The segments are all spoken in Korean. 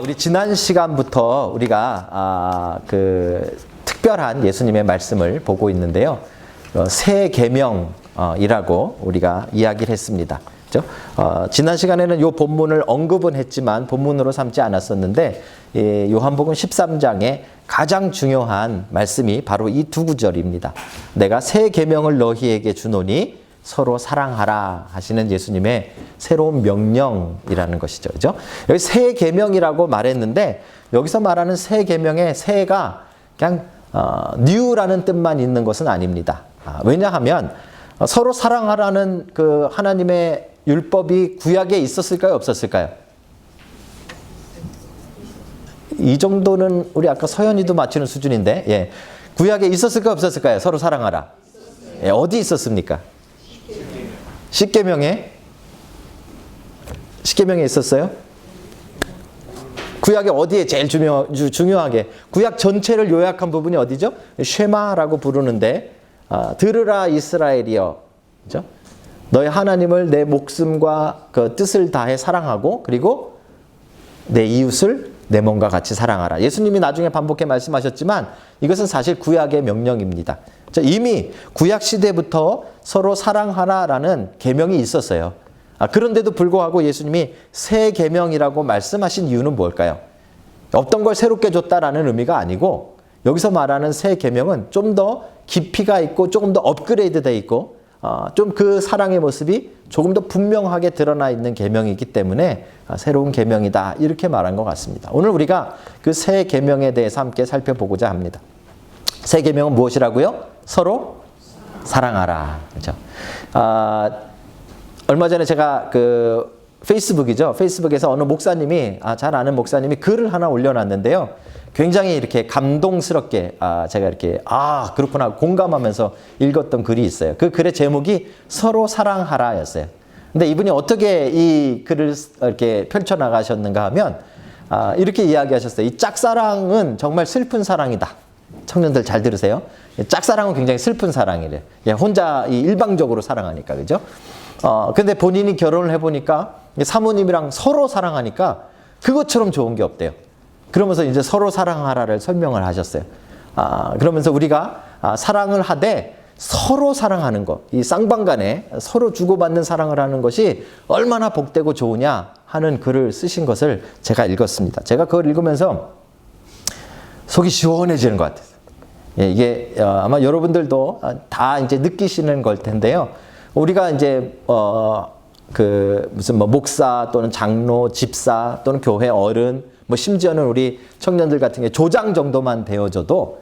우리 지난 시간부터 우리가 그 특별한 예수님의 말씀을 보고 있는데요. 새 계명이라고 우리가 이야기를 했습니다. 그렇죠? 지난 시간에는 이 본문을 언급은 했지만 본문으로 삼지 않았었는데 요한복음 13장에 가장 중요한 말씀이 바로 이 두 구절입니다. 내가 새 계명을 너희에게 주노니 서로 사랑하라 하시는 예수님의 새로운 명령이라는 것이죠. 그죠? 여기 새 계명이라고 말했는데 여기서 말하는 새 계명의 새가 그냥 new라는 뜻만 있는 것은 아닙니다. 왜냐하면 서로 사랑하라는 그 하나님의 율법이 구약에 있었을까요? 없었을까요? 이 정도는 우리 아까 서연이도 맞추는 수준인데, 예. 구약에 있었을까요? 없었을까요? 서로 사랑하라. 예, 어디 있었습니까? 십계명에 있었어요? 구약의 어디에 제일 중요하게 구약 전체를 요약한 부분이 어디죠? 쉐마라고 부르는데 들으라 이스라엘이여, 그죠? 너의 하나님을 내 목숨과 그 뜻을 다해 사랑하고 그리고 내 이웃을 내 몸과 같이 사랑하라. 예수님이 나중에 반복해 말씀하셨지만 이것은 사실 구약의 명령입니다. 이미 구약 시대부터 서로 사랑하라라는 계명이 있었어요. 그런데도 불구하고 예수님이 새 계명이라고 말씀하신 이유는 뭘까요? 없던 걸 새롭게 줬다라는 의미가 아니고 여기서 말하는 새 계명은 좀 더 깊이가 있고 조금 더 업그레이드되어 있고 좀 그 사랑의 모습이 조금 더 분명하게 드러나 있는 계명이기 때문에 새로운 계명이다 이렇게 말한 것 같습니다. 오늘 우리가 그 새 계명에 대해서 함께 살펴보고자 합니다. 새 계명은 무엇이라고요? 서로 사랑하라. 그렇죠? 얼마 전에 제가 그 페이스북에서 어느 목사님이 잘 아는 목사님이 글을 하나 올려놨는데요. 굉장히 이렇게 감동스럽게 제가 이렇게 그렇구나 공감하면서 읽었던 글이 있어요. 그 글의 제목이 서로 사랑하라였어요. 근데 이분이 어떻게 이 글을 이렇게 펼쳐 나가셨는가 하면 이렇게 이야기하셨어요. 이 짝사랑은 정말 슬픈 사랑이다. 청년들 잘 들으세요. 짝사랑은 굉장히 슬픈 사랑이래요. 혼자 일방적으로 사랑하니까, 그죠? 근데 본인이 결혼을 해보니까 사모님이랑 서로 사랑하니까 그것처럼 좋은 게 없대요. 그러면서 이제 서로 사랑하라를 설명을 하셨어요. 그러면서 우리가 사랑을 하되 서로 사랑하는 것, 이 쌍방간에 서로 주고받는 사랑을 하는 것이 얼마나 복되고 좋으냐 하는 글을 쓰신 것을 제가 읽었습니다. 제가 그걸 읽으면서 속이 시원해지는 것 같아요. 이게 아마 여러분들도 다 이제 느끼시는 걸 텐데요. 우리가 이제 무슨 목사 또는 장로, 집사 또는 교회 어른, 심지어는 우리 청년들 같은 게 조장 정도만 되어져도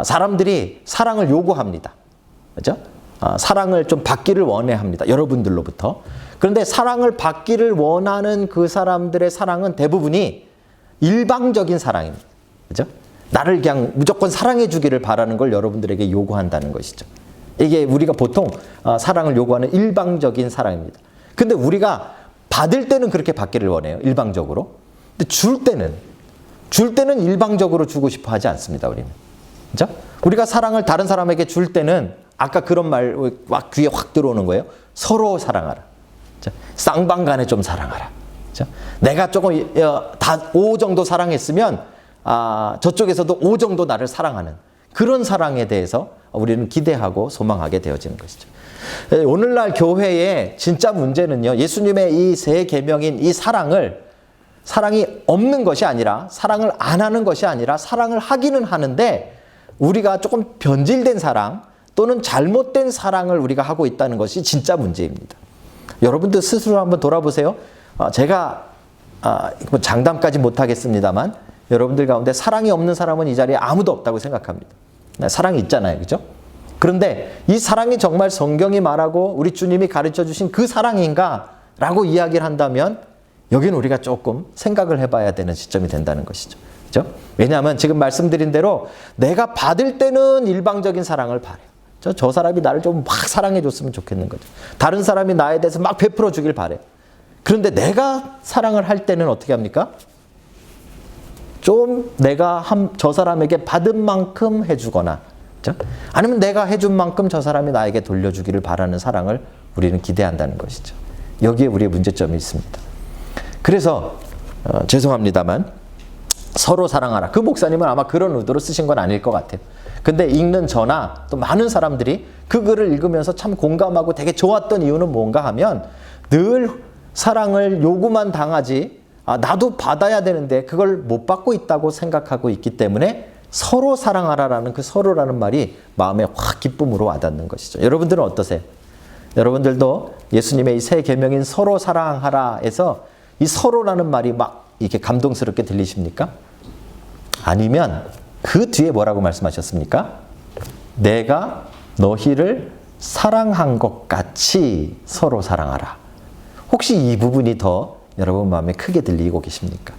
사람들이 사랑을 요구합니다. 그렇죠? 사랑을 좀 받기를 원해합니다. 여러분들로부터. 그런데 사랑을 받기를 원하는 그 사람들의 사랑은 대부분이 일방적인 사랑입니다. 그렇죠? 나를 그냥 무조건 사랑해 주기를 바라는 걸 여러분들에게 요구한다는 것이죠. 이게 우리가 보통 사랑을 요구하는 일방적인 사랑입니다. 근데 우리가 받을 때는 그렇게 받기를 원해요. 일방적으로. 근데 줄 때는 일방적으로 주고 싶어 하지 않습니다. 우리는. 그죠? 우리가 사랑을 다른 사람에게 줄 때는 아까 그런 말 막 귀에 확 들어오는 거예요. 서로 사랑하라. 그죠? 쌍방간에 좀 사랑하라. 그죠? 내가 조금 다 5 정도 사랑했으면 저쪽에서도 5 정도 나를 사랑하는 그런 사랑에 대해서 우리는 기대하고 소망하게 되어지는 것이죠. 오늘날 교회의 진짜 문제는요. 예수님의 이 새 계명인 이 사랑이 없는 것이 아니라 사랑을 안 하는 것이 아니라 사랑을 하기는 하는데 우리가 조금 변질된 사랑 또는 잘못된 사랑을 우리가 하고 있다는 것이 진짜 문제입니다. 여러분들 스스로 한번 돌아보세요. 제가 장담까지 못하겠습니다만 여러분들 가운데 사랑이 없는 사람은 이 자리에 아무도 없다고 생각합니다. 사랑이 있잖아요. 그죠? 그런데 이 사랑이 정말 성경이 말하고 우리 주님이 가르쳐 주신 그 사랑인가? 라고 이야기를 한다면 여기는 우리가 조금 생각을 해봐야 되는 시점이 된다는 것이죠. 그죠? 왜냐하면 지금 말씀드린 대로 내가 받을 때는 일방적인 사랑을 바래요. 저 사람이 나를 좀 막 사랑해 줬으면 좋겠는 거죠. 다른 사람이 나에 대해서 막 베풀어 주길 바래요. 그런데 내가 사랑을 할 때는 어떻게 합니까? 좀 내가 저 사람에게 받은 만큼 해주거나, 그렇죠? 아니면 내가 해준 만큼 저 사람이 나에게 돌려주기를 바라는 사랑을 우리는 기대한다는 것이죠. 여기에 우리의 문제점이 있습니다. 그래서 죄송합니다만 서로 사랑하라. 그 목사님은 아마 그런 의도로 쓰신 건 아닐 것 같아요. 근데 읽는 저나 또 많은 사람들이 그 글을 읽으면서 참 공감하고 되게 좋았던 이유는 뭔가 하면 늘 사랑을 요구만 당하지 나도 받아야 되는데 그걸 못 받고 있다고 생각하고 있기 때문에 서로 사랑하라라는 그 서로라는 말이 마음에 확 기쁨으로 와닿는 것이죠. 여러분들은 어떠세요? 여러분들도 예수님의 이 새 계명인 서로 사랑하라에서 이 서로라는 말이 막 이렇게 감동스럽게 들리십니까? 아니면 그 뒤에 뭐라고 말씀하셨습니까? 내가 너희를 사랑한 것 같이 서로 사랑하라. 혹시 이 부분이 더 여러분 마음에 크게 들리고 계십니까?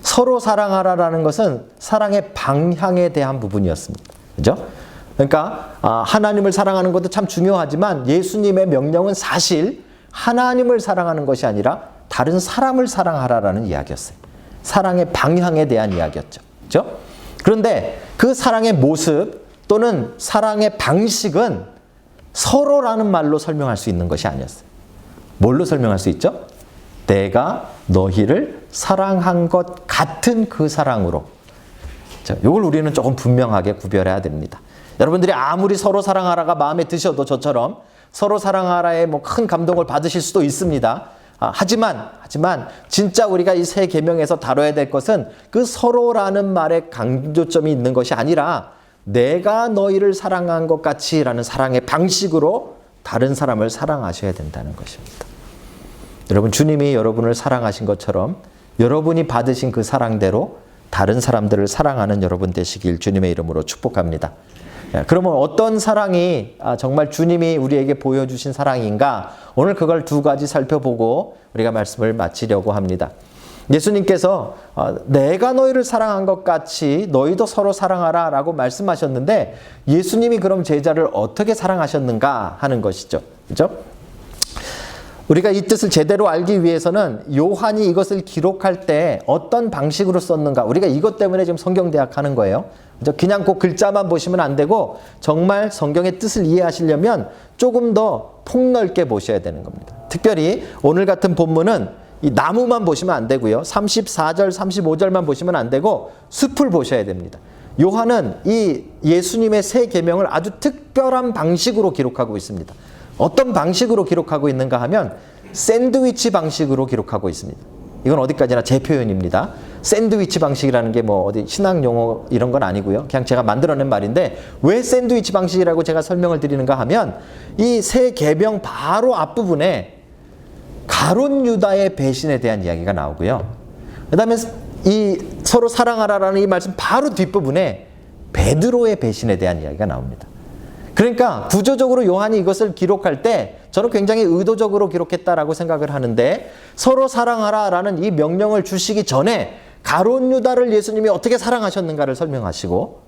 서로 사랑하라라는 것은 사랑의 방향에 대한 부분이었습니다. 그죠? 그러니까 하나님을 사랑하는 것도 참 중요하지만 예수님의 명령은 사실 하나님을 사랑하는 것이 아니라 다른 사람을 사랑하라라는 이야기였어요. 사랑의 방향에 대한 이야기였죠. 그죠? 그런데 그 사랑의 모습 또는 사랑의 방식은 서로라는 말로 설명할 수 있는 것이 아니었어요. 뭘로 설명할 수 있죠? 내가 너희를 사랑한 것 같은 그 사랑으로. 이걸 우리는 조금 분명하게 구별해야 됩니다. 여러분들이 아무리 서로 사랑하라가 마음에 드셔도 저처럼 서로 사랑하라에 뭐 큰 감동을 받으실 수도 있습니다. 하지만 진짜 우리가 이 새 계명에서 다뤄야 될 것은 그 서로라는 말에 강조점이 있는 것이 아니라 내가 너희를 사랑한 것 같이라는 사랑의 방식으로 다른 사람을 사랑하셔야 된다는 것입니다. 여러분, 주님이 여러분을 사랑하신 것처럼 여러분이 받으신 그 사랑대로 다른 사람들을 사랑하는 여러분 되시길 주님의 이름으로 축복합니다. 그러면 어떤 사랑이 정말 주님이 우리에게 보여주신 사랑인가? 오늘 그걸 두 가지 살펴보고 우리가 말씀을 마치려고 합니다. 예수님께서 내가 너희를 사랑한 것 같이 너희도 서로 사랑하라 라고 말씀하셨는데 예수님이 그럼 제자를 어떻게 사랑하셨는가 하는 것이죠. 그렇죠? 우리가 이 뜻을 제대로 알기 위해서는 요한이 이것을 기록할 때 어떤 방식으로 썼는가, 우리가 이것 때문에 지금 성경대학 하는 거예요. 그냥 그 글자만 보시면 안 되고 정말 성경의 뜻을 이해하시려면 조금 더 폭넓게 보셔야 되는 겁니다. 특별히 오늘 같은 본문은 이 나무만 보시면 안 되고요. 34절, 35절만 보시면 안 되고 숲을 보셔야 됩니다. 요한은 이 예수님의 새 계명을 아주 특별한 방식으로 기록하고 있습니다. 어떤 방식으로 기록하고 있는가 하면 샌드위치 방식으로 기록하고 있습니다. 이건 어디까지나 제 표현입니다. 샌드위치 방식이라는 게 뭐 어디 신학 용어 이런 건 아니고요. 그냥 제가 만들어낸 말인데 왜 샌드위치 방식이라고 제가 설명을 드리는가 하면 이 새 계명 바로 앞부분에 가룟 유다의 배신에 대한 이야기가 나오고요. 그 다음에 이 서로 사랑하라라는 이 말씀 바로 뒷부분에 베드로의 배신에 대한 이야기가 나옵니다. 그러니까 구조적으로 요한이 이것을 기록할 때 저는 굉장히 의도적으로 기록했다라고 생각을 하는데 서로 사랑하라라는 이 명령을 주시기 전에 가룟 유다를 예수님이 어떻게 사랑하셨는가를 설명하시고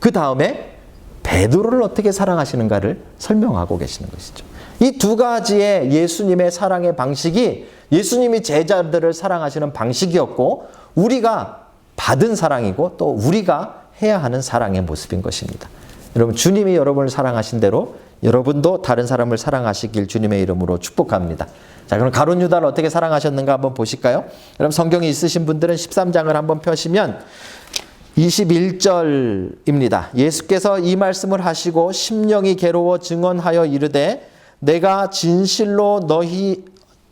그 다음에 베드로를 어떻게 사랑하시는가를 설명하고 계시는 것이죠. 이 두 가지의 예수님의 사랑의 방식이 예수님이 제자들을 사랑하시는 방식이었고 우리가 받은 사랑이고 또 우리가 해야 하는 사랑의 모습인 것입니다. 여러분, 주님이 여러분을 사랑하신 대로 여러분도 다른 사람을 사랑하시길 주님의 이름으로 축복합니다. 자, 그럼 가룟 유다를 어떻게 사랑하셨는가 한번 보실까요? 여러분, 성경이 있으신 분들은 13장을 한번 펴시면 21절입니다. 예수께서 이 말씀을 하시고 심령이 괴로워 증언하여 이르되 내가 진실로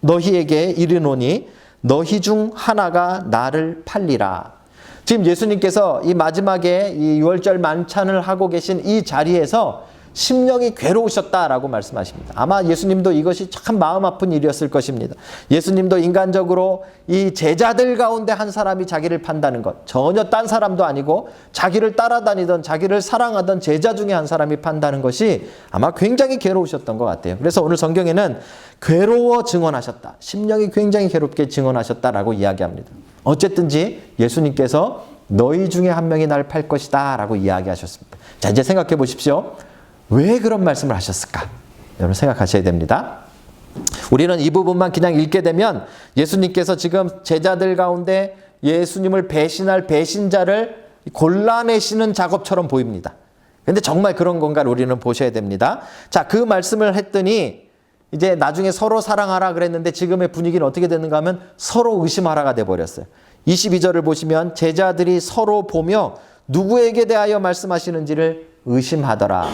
너희에게 이르노니 너희 중 하나가 나를 팔리라. 지금 예수님께서 이 마지막에 이 유월절 만찬을 하고 계신 이 자리에서 심령이 괴로우셨다라고 말씀하십니다. 아마 예수님도 이것이 참 마음 아픈 일이었을 것입니다. 예수님도 인간적으로 이 제자들 가운데 한 사람이 자기를 판다는 것, 전혀 딴 사람도 아니고 자기를 따라다니던 자기를 사랑하던 제자 중에 한 사람이 판다는 것이 아마 굉장히 괴로우셨던 것 같아요. 그래서 오늘 성경에는 괴로워 증언하셨다, 심령이 굉장히 괴롭게 증언하셨다라고 이야기합니다. 어쨌든지 예수님께서 너희 중에 한 명이 날 팔 것이다 라고 이야기하셨습니다. 자, 이제 생각해 보십시오. 왜 그런 말씀을 하셨을까? 여러분 생각하셔야 됩니다. 우리는 이 부분만 그냥 읽게 되면 예수님께서 지금 제자들 가운데 예수님을 배신할 배신자를 골라내시는 작업처럼 보입니다. 근데 정말 그런 건가를 우리는 보셔야 됩니다. 자, 그 말씀을 했더니 이제 나중에 서로 사랑하라 그랬는데 지금의 분위기는 어떻게 됐는가 하면 서로 의심하라가 돼버렸어요. 22절을 보시면 제자들이 서로 보며 누구에게 대하여 말씀하시는지를 의심하더라.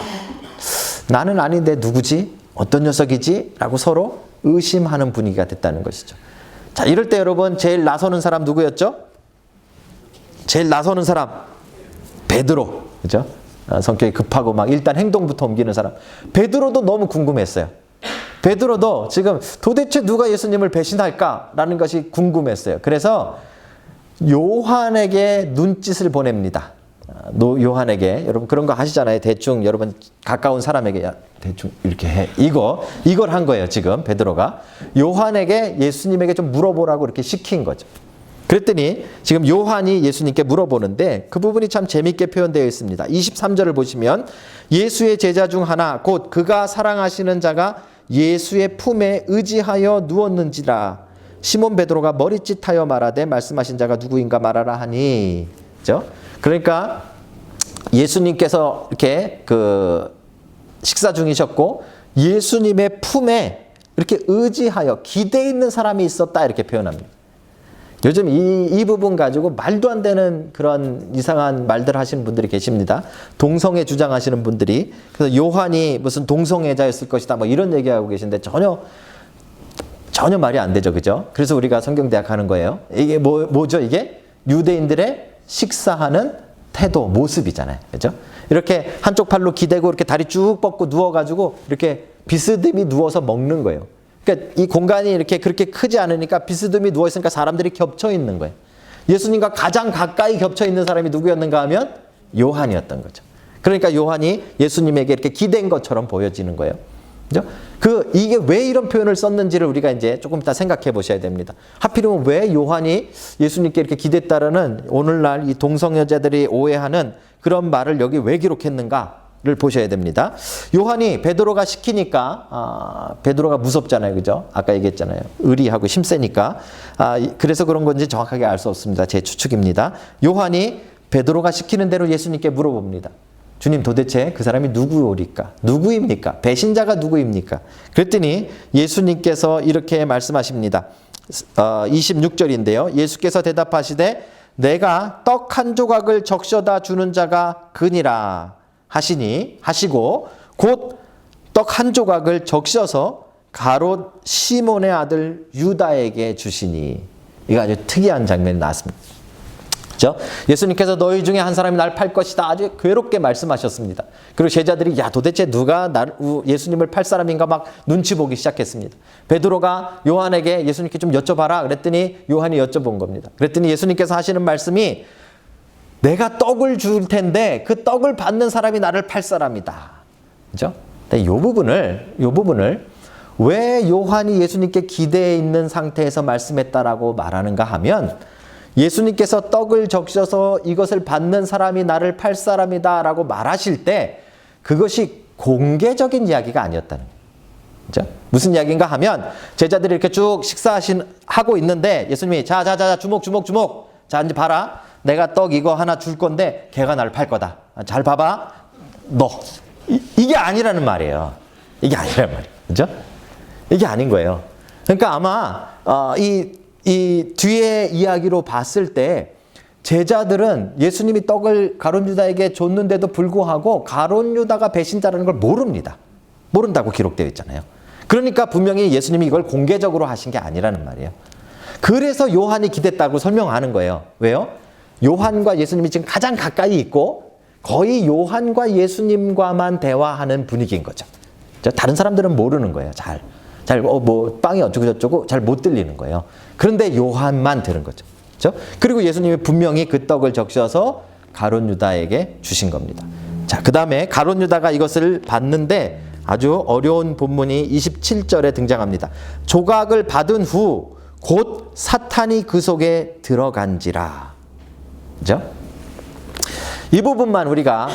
나는 아닌데 누구지? 어떤 녀석이지? 라고 서로 의심하는 분위기가 됐다는 것이죠. 자, 이럴 때 여러분 제일 나서는 사람 누구였죠? 제일 나서는 사람 베드로. 그죠? 성격이 급하고 막 일단 행동부터 옮기는 사람. 베드로도 너무 궁금했어요. 베드로도 지금 도대체 누가 예수님을 배신할까라는 것이 궁금했어요. 그래서 요한에게 눈짓을 보냅니다. 요한에게. 여러분 그런 거 하시잖아요. 대충 여러분 가까운 사람에게 야, 대충 이렇게 해. 이걸 한 거예요. 지금 베드로가. 요한에게 예수님에게 좀 물어보라고 이렇게 시킨 거죠. 그랬더니 지금 요한이 예수님께 물어보는데 그 부분이 참 재밌게 표현되어 있습니다. 23절을 보시면 예수의 제자 중 하나 곧 그가 사랑하시는 자가 예수의 품에 의지하여 누웠는지라. 시몬 베드로가 머리짓하여 말하되 말씀하신 자가 누구인가 말하라 하니. 그죠? 그러니까 예수님께서 이렇게 식사 중이셨고 예수님의 품에 이렇게 의지하여 기대 있는 사람이 있었다 이렇게 표현합니다. 요즘 이 부분 가지고 말도 안 되는 그런 이상한 말들 하시는 분들이 계십니다. 동성애 주장하시는 분들이. 그래서 요한이 무슨 동성애자였을 것이다 뭐 이런 얘기하고 계신데 전혀 말이 안 되죠. 그죠? 그래서 우리가 성경대학 하는 거예요. 이게 뭐죠? 이게 유대인들의 식사하는 태도, 모습이잖아요. 그죠? 이렇게 한쪽 팔로 기대고 이렇게 다리 쭉 뻗고 누워가지고 이렇게 비스듬히 누워서 먹는 거예요. 그러니까 이 공간이 이렇게 그렇게 크지 않으니까 비스듬히 누워있으니까 사람들이 겹쳐 있는 거예요. 예수님과 가장 가까이 겹쳐 있는 사람이 누구였는가 하면 요한이었던 거죠. 그러니까 요한이 예수님에게 이렇게 기댄 것처럼 보여지는 거예요. 그죠? 이게 왜 이런 표현을 썼는지를 우리가 이제 조금 이따 생각해 보셔야 됩니다. 하필이면 왜 요한이 예수님께 이렇게 기댔다라는 오늘날 이 동성애자들이 오해하는 그런 말을 여기 왜 기록했는가를 보셔야 됩니다. 요한이 베드로가 시키니까 베드로가 무섭잖아요. 그죠? 아까 얘기했잖아요. 의리하고 힘세니까. 그래서 그런 건지 정확하게 알 수 없습니다. 제 추측입니다. 요한이 베드로가 시키는 대로 예수님께 물어봅니다. 주님 도대체 그 사람이 누구입니까? 배신자가 누구입니까? 그랬더니 예수님께서 이렇게 말씀하십니다. 26절인데요. 예수께서 대답하시되 내가 떡 한 조각을 적셔다 주는 자가 그니라 하시고 곧 떡 한 조각을 적셔서 가롯 시몬의 아들 유다에게 주시니. 이거 아주 특이한 장면이 나왔습니다. 그렇죠? 예수님께서 너희 중에 한 사람이 날 팔 것이다 아주 괴롭게 말씀하셨습니다. 그리고 제자들이 야 도대체 누가 예수님을 팔 사람인가 막 눈치 보기 시작했습니다. 베드로가 요한에게 예수님께 좀 여쭤봐라 그랬더니 요한이 여쭤본 겁니다. 그랬더니 예수님께서 하시는 말씀이 내가 떡을 줄 텐데 그 떡을 받는 사람이 나를 팔 사람이다. 그렇죠? 이 부분을 왜 요한이 예수님께 기대해 있는 상태에서 말씀했다라고 말하는가 하면 예수님께서 떡을 적셔서 이것을 받는 사람이 나를 팔 사람이다 라고 말하실 때 그것이 공개적인 이야기가 아니었다는 거예요. 그렇죠? 무슨 이야기인가 하면 제자들이 이렇게 쭉 하고 있는데 예수님이 자 주목 자 이제 봐라 내가 떡 이거 하나 줄 건데 걔가 나를 팔 거다. 잘 봐봐 너 이게 아니라는 말이에요. 이게 아니란 말이에요. 그렇죠? 이게 아닌 거예요. 그러니까 아마 이 뒤에 이야기로 봤을 때 제자들은 예수님이 떡을 가룟 유다에게 줬는데도 불구하고 가룟 유다가 배신자라는 걸 모른다고 기록되어 있잖아요. 그러니까 분명히 예수님이 이걸 공개적으로 하신 게 아니라는 말이에요. 그래서 요한이 기댔다고 설명하는 거예요. 왜요? 요한과 예수님이 지금 가장 가까이 있고 거의 요한과 예수님과만 대화하는 분위기인 거죠. 다른 사람들은 모르는 거예요. 빵이 어쩌고 잘 못 들리는 거예요. 그런데 요한만 들은 거죠. 그렇죠? 그리고 예수님이 분명히 그 떡을 적셔서 가룟 유다에게 주신 겁니다. 자, 그 다음에 가룟 유다가 이것을 받는데 아주 어려운 본문이 27절에 등장합니다. 조각을 받은 후 곧 사탄이 그 속에 들어간지라. 그죠? 이 부분만 우리가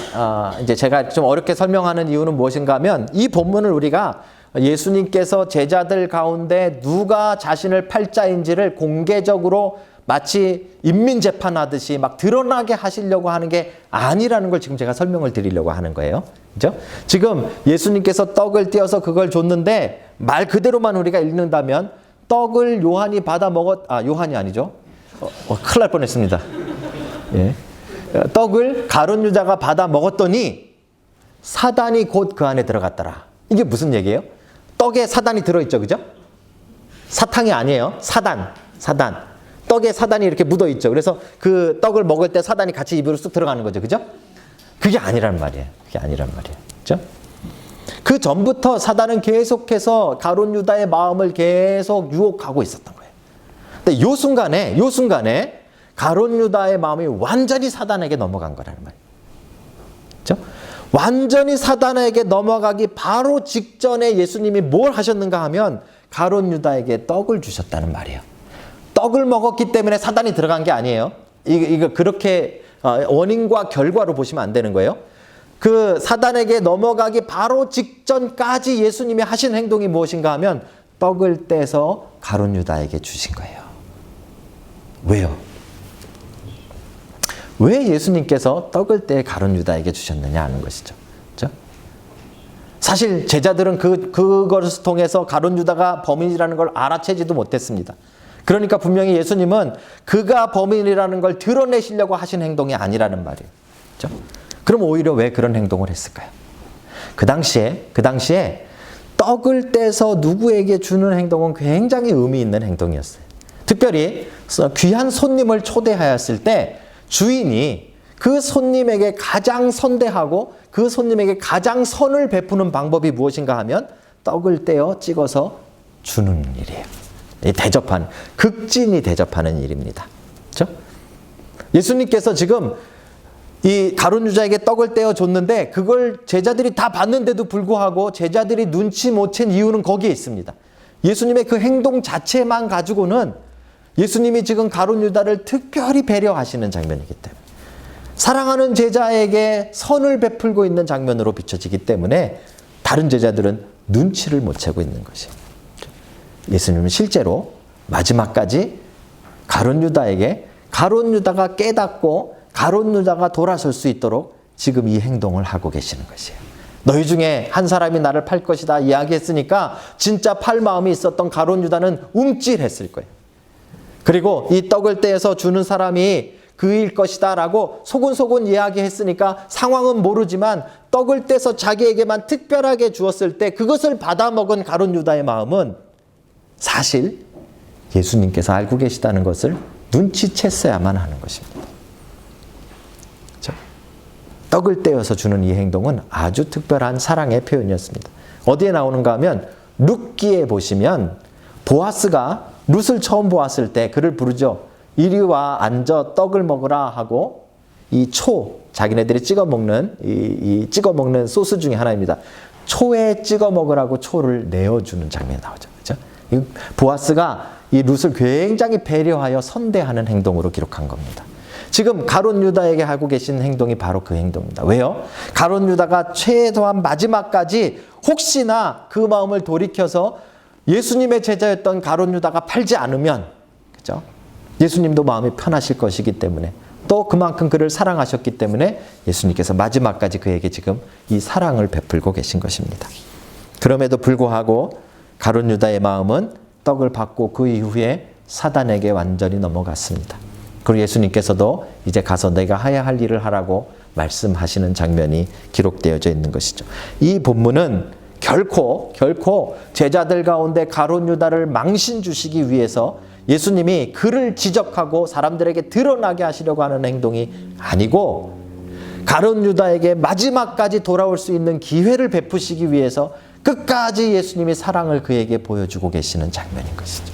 이제 제가 좀 어렵게 설명하는 이유는 무엇인가 하면 이 본문을 우리가 예수님께서 제자들 가운데 누가 자신을 팔자인지를 공개적으로 마치 인민재판하듯이 막 드러나게 하시려고 하는 게 아니라는 걸 지금 제가 설명을 드리려고 하는 거예요. 그죠? 지금 예수님께서 떡을 떼어서 그걸 줬는데 말 그대로만 우리가 읽는다면 떡을 요한이 받아 요한이 아니죠. 큰일 날 뻔했습니다. 예. 떡을 가룟 유다가 받아 먹었더니 사단이 곧 그 안에 들어갔더라. 이게 무슨 얘기예요? 떡에 사단이 들어있죠, 그죠? 사탕이 아니에요. 사단. 떡에 사단이 이렇게 묻어있죠. 그래서 그 떡을 먹을 때 사단이 같이 입으로 쑥 들어가는 거죠, 그죠? 그게 아니란 말이에요. 그죠? 그 전부터 사단은 계속해서 가룟 유다의 마음을 계속 유혹하고 있었던 거예요. 근데 요 순간에 가룟 유다의 마음이 완전히 사단에게 넘어간 거라는 말이에요. 그렇죠? 완전히 사단에게 넘어가기 바로 직전에 예수님이 뭘 하셨는가 하면 가룟 유다에게 떡을 주셨다는 말이에요. 떡을 먹었기 때문에 사단이 들어간 게 아니에요. 이거 그렇게 원인과 결과로 보시면 안 되는 거예요. 그 사단에게 넘어가기 바로 직전까지 예수님이 하신 행동이 무엇인가 하면 떡을 떼서 가룟 유다에게 주신 거예요. 왜요? 왜 예수님께서 떡을 떼 가룟 유다에게 주셨느냐 하는 것이죠. 그렇죠? 사실 제자들은 그것을 통해서 가룟 유다가 범인이라는 걸 알아채지도 못했습니다. 그러니까 분명히 예수님은 그가 범인이라는 걸 드러내시려고 하신 행동이 아니라는 말이에요. 그렇죠? 그럼 오히려 왜 그런 행동을 했을까요? 그 당시에 떡을 떼서 누구에게 주는 행동은 굉장히 의미 있는 행동이었어요. 특별히 귀한 손님을 초대하였을 때 주인이 그 손님에게 가장 선대하고 그 손님에게 가장 선을 베푸는 방법이 무엇인가 하면 떡을 떼어 찍어서 주는 일이에요. 극진히 대접하는 일입니다. 그렇죠? 예수님께서 지금 이 가룟 유다에게 떡을 떼어 줬는데 그걸 제자들이 다 봤는데도 불구하고 제자들이 눈치 못 챈 이유는 거기에 있습니다. 예수님의 그 행동 자체만 가지고는 예수님이 지금 가룟 유다를 특별히 배려하시는 장면이기 때문에 사랑하는 제자에게 선을 베풀고 있는 장면으로 비춰지기 때문에 다른 제자들은 눈치를 못 채고 있는 것이에요. 예수님은 실제로 마지막까지 가룟 유다가 깨닫고 가룟 유다가 돌아설 수 있도록 지금 이 행동을 하고 계시는 것이에요. 너희 중에 한 사람이 나를 팔 것이다 이야기했으니까 진짜 팔 마음이 있었던 가룟 유다는 움찔했을 거예요. 그리고 이 떡을 떼서 주는 사람이 그일 것이다 라고 소곤소곤 이야기했으니까 상황은 모르지만 떡을 떼서 자기에게만 특별하게 주었을 때 그것을 받아먹은 가룟 유다의 마음은 사실 예수님께서 알고 계시다는 것을 눈치챘어야만 하는 것입니다. 그렇죠? 떡을 떼어서 주는 이 행동은 아주 특별한 사랑의 표현이었습니다. 어디에 나오는가 하면 룻기에 보시면 보아스가 룻을 처음 보았을 때 그를 부르죠. 이리 와 앉아 떡을 먹으라 하고 이 자기네들이 찍어 먹는 소스 중에 하나입니다. 초에 찍어 먹으라고 초를 내어주는 장면이 나오죠. 그렇죠? 보아스가 이 룻을 굉장히 배려하여 선대하는 행동으로 기록한 겁니다. 지금 가룟 유다에게 하고 계신 행동이 바로 그 행동입니다. 왜요? 가룟 유다가 최소한 마지막까지 혹시나 그 마음을 돌이켜서 예수님의 제자였던 가룟 유다가 팔지 않으면, 그죠? 예수님도 마음이 편하실 것이기 때문에 또 그만큼 그를 사랑하셨기 때문에 예수님께서 마지막까지 그에게 지금 이 사랑을 베풀고 계신 것입니다. 그럼에도 불구하고 가룟 유다의 마음은 떡을 받고 그 이후에 사단에게 완전히 넘어갔습니다. 그리고 예수님께서도 이제 가서 내가 해야 할 일을 하라고 말씀하시는 장면이 기록되어져 있는 것이죠. 이 본문은 결코 제자들 가운데 가룟 유다를 망신 주시기 위해서 예수님이 그를 지적하고 사람들에게 드러나게 하시려고 하는 행동이 아니고 가룟 유다에게 마지막까지 돌아올 수 있는 기회를 베푸시기 위해서 끝까지 예수님이 사랑을 그에게 보여주고 계시는 장면인 것이죠.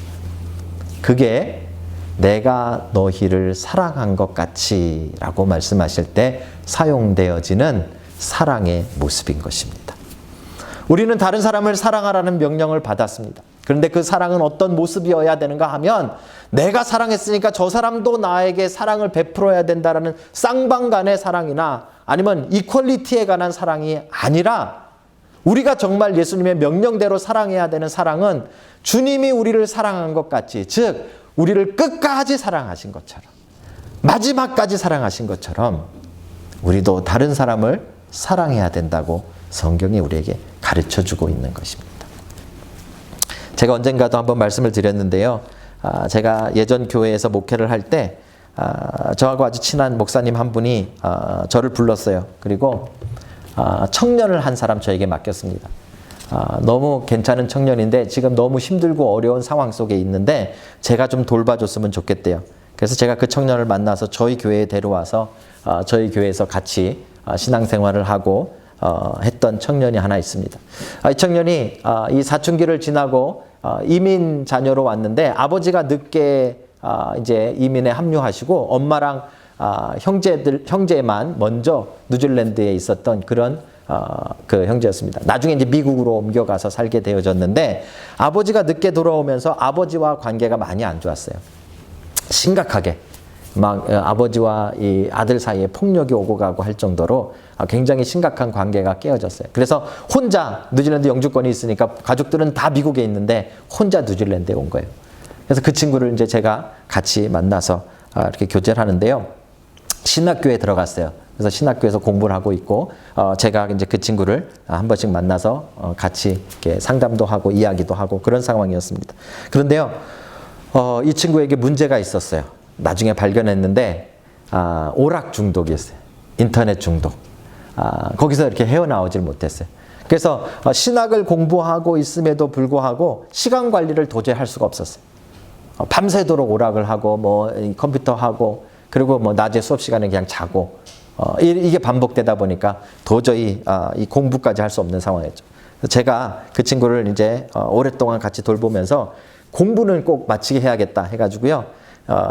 그게 내가 너희를 사랑한 것 같이 라고 말씀하실 때 사용되어지는 사랑의 모습인 것입니다. 우리는 다른 사람을 사랑하라는 명령을 받았습니다. 그런데 그 사랑은 어떤 모습이어야 되는가 하면 내가 사랑했으니까 저 사람도 나에게 사랑을 베풀어야 된다라는 쌍방간의 사랑이나 아니면 이퀄리티에 관한 사랑이 아니라 우리가 정말 예수님의 명령대로 사랑해야 되는 사랑은 주님이 우리를 사랑한 것 같이, 즉 우리를 끝까지 사랑하신 것처럼, 마지막까지 사랑하신 것처럼 우리도 다른 사람을 사랑해야 된다고 성경이 우리에게 가르쳐주고 있는 것입니다. 제가 언젠가도 한번 말씀을 드렸는데요. 제가 예전 교회에서 목회를 할 때 저하고 아주 친한 목사님 한 분이 저를 불렀어요. 그리고 청년을 한 사람 저에게 맡겼습니다. 너무 괜찮은 청년인데 지금 너무 힘들고 어려운 상황 속에 있는데 제가 좀 돌봐줬으면 좋겠대요. 그래서 제가 그 청년을 만나서 저희 교회에 데려와서 저희 교회에서 같이 신앙생활을 하고 했던 청년이 하나 있습니다. 이 청년이 이 사춘기를 지나고 이민 자녀로 왔는데 아버지가 늦게 이제 이민에 합류하시고 엄마랑 형제만 먼저 뉴질랜드에 있었던 그런 그 형제였습니다. 나중에 이제 미국으로 옮겨가서 살게 되어졌는데 아버지가 늦게 돌아오면서 아버지와 관계가 많이 안 좋았어요. 심각하게 막 아버지와 이 아들 사이에 폭력이 오고 가고 할 정도로 굉장히 심각한 관계가 깨어졌어요. 그래서 혼자 뉴질랜드 영주권이 있으니까 가족들은 다 미국에 있는데 혼자 뉴질랜드에 온 거예요. 그래서 그 친구를 이제 제가 같이 만나서 이렇게 교제를 하는데요. 신학교에 들어갔어요. 그래서 신학교에서 공부를 하고 있고 제가 이제 그 친구를 한 번씩 만나서 같이 이렇게 상담도 하고 이야기도 하고 그런 상황이었습니다. 그런데요, 이 친구에게 문제가 있었어요. 나중에 발견했는데 오락 중독이었어요. 인터넷 중독. 거기서 이렇게 헤어나오질 못했어요. 그래서 신학을 공부하고 있음에도 불구하고 시간 관리를 도저히 할 수가 없었어요. 밤새도록 오락을 하고 뭐 컴퓨터 하고 그리고 뭐 낮에 수업 시간에 그냥 자고 이게 반복되다 보니까 도저히 이 공부까지 할 수 없는 상황이었죠. 제가 그 친구를 이제 오랫동안 같이 돌보면서 공부는 꼭 마치게 해야겠다 해가지고요.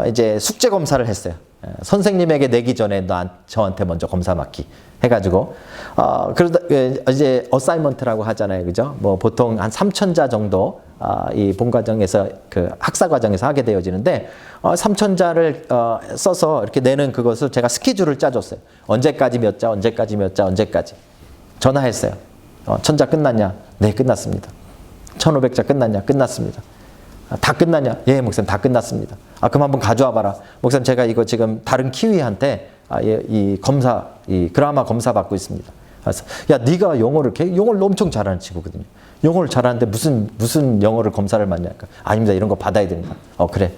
이제 숙제 검사를 했어요. 선생님에게 내기 전에 저한테 먼저 검사 맡기 해가지고 그러다 이제 어사이먼트라고 하잖아요, 그죠? 뭐 보통 한 3,000자 정도 이 본과정에서 그 학사 과정에서 하게 되어지는데 3,000자를 써서 이렇게 내는 그것을 제가 스케줄을 짜줬어요. 언제까지 몇 자, 언제까지 몇 자, 언제까지 전화했어요. 1,000자 끝났냐? 네, 끝났습니다. 1,500자 끝났냐? 끝났습니다. 다 끝났냐? 예, 목사님 다 끝났습니다. 그럼 한번 가져와 봐라. 목사님 제가 이거 지금 다른 키위한테 이 검사, 이 그라마 검사 받고 있습니다. 그래서 야, 네가 영어를 엄청 잘하는 친구거든요. 영어를 잘하는데 무슨 영어를 검사를 받냐? 아닙니다. 이런 거 받아야 됩니다. 그래.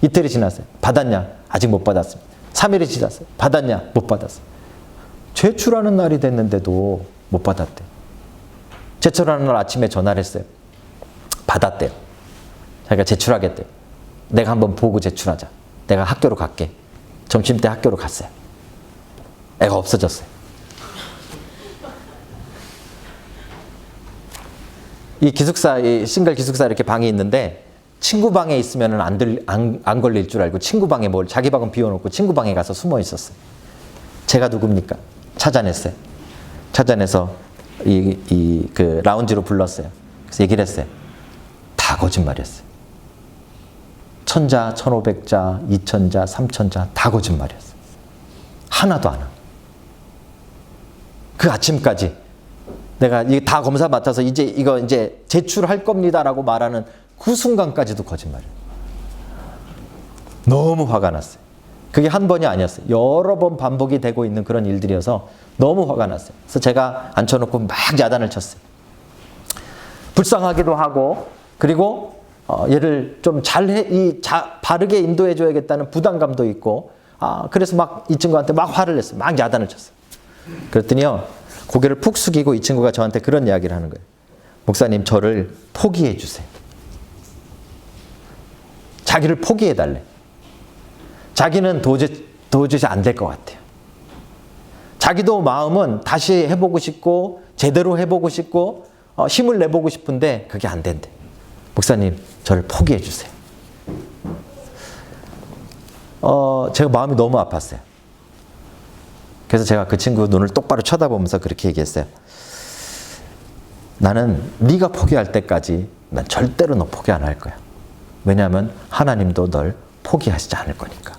이틀이 지났어요. 받았냐? 아직 못 받았습니다. 3일이 지났어요. 받았냐? 못 받았어요. 제출하는 날이 됐는데도 못 받았대. 제출하는 날 아침에 전화를 했어요. 받았대요. 자기가 제출하겠대요. 내가 한번 보고 제출하자. 내가 학교로 갈게. 점심때 학교로 갔어요. 애가 없어졌어요. 이 기숙사, 이 싱글 기숙사 이렇게 방이 있는데 친구 방에 있으면 안 걸릴 줄 알고 친구 방에 자기 방은 비워놓고 친구 방에 가서 숨어 있었어요. 제가 누굽니까? 찾아냈어요. 찾아내서 그 라운지로 불렀어요. 그래서 얘기를 했어요. 다 거짓말이었어요. 1,000자, 1,500자, 2,000자, 3,000자 다 거짓말이었어요. 하나도 안 하고. 그 아침까지 내가 이게 다 검사 맡아서 이거 이제 제출할 겁니다라고 말하는 그 순간까지도 거짓말이에요. 너무 화가 났어요. 그게 한 번이 아니었어요. 여러 번 반복이 되고 있는 그런 일들이어서 너무 화가 났어요. 그래서 제가 앉혀놓고 막 야단을 쳤어요. 불쌍하기도 하고 그리고 얘를 좀 바르게 인도해 줘야겠다는 부담감도 있고 그래서 막 이 친구한테 막 화를 냈어요. 막 야단을 쳤어요. 그랬더니요. 고개를 푹 숙이고 이 친구가 저한테 그런 이야기를 하는 거예요. 목사님, 저를 포기해 주세요. 자기를 포기해 달래. 자기는 도저히 안 될 것 같아요. 자기도 마음은 다시 해보고 싶고 제대로 해보고 싶고 힘을 내보고 싶은데 그게 안 된대. 목사님, 저를 포기해 주세요. 제가 마음이 너무 아팠어요. 그래서 제가 그 친구 눈을 똑바로 쳐다보면서 그렇게 얘기했어요. 나는 네가 포기할 때까지 난 절대로 너 포기 안 할 거야. 왜냐하면 하나님도 널 포기하시지 않을 거니까.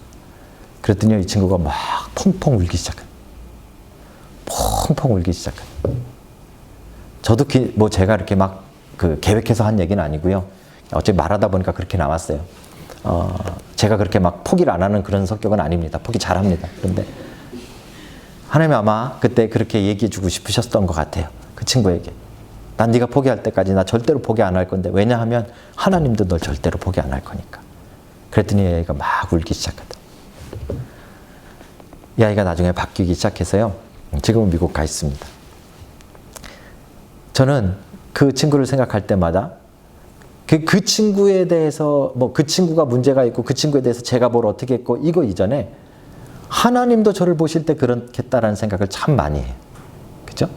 그랬더니 이 친구가 막 펑펑 울기 시작한. 펑펑 울기 시작한. 저도 뭐 제가 이렇게 막 그 계획해서 한 얘기는 아니고요. 어차피 말하다 보니까 그렇게 나왔어요. 제가 그렇게 막 포기를 안 하는 그런 성격은 아닙니다. 포기 잘합니다. 그런데 하나님이 아마 그때 그렇게 얘기해 주고 싶으셨던 것 같아요. 그 친구에게. 난 네가 포기할 때까지 나 절대로 포기 안 할 건데, 왜냐하면 하나님도 널 절대로 포기 안 할 거니까. 그랬더니 이 아이가 막 울기 시작하다. 이 아이가 나중에 바뀌기 시작해서요, 지금은 미국 가 있습니다. 저는 그 친구를 생각할 때마다 그 친구에 대해서 그 친구가 문제가 있고 그 친구에 대해서 제가 뭘 어떻게 했고 이거 이전에 하나님도 저를 보실 때 그렇겠다라는 생각을 참 많이 해요. 그죠?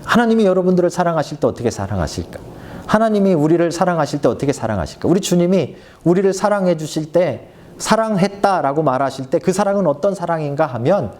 하나님이 여러분들을 사랑하실 때 어떻게 사랑하실까? 하나님이 우리를 사랑하실 때 어떻게 사랑하실까? 우리 주님이 우리를 사랑해 주실 때, 사랑했다라고 말하실 때 그 사랑은 어떤 사랑인가 하면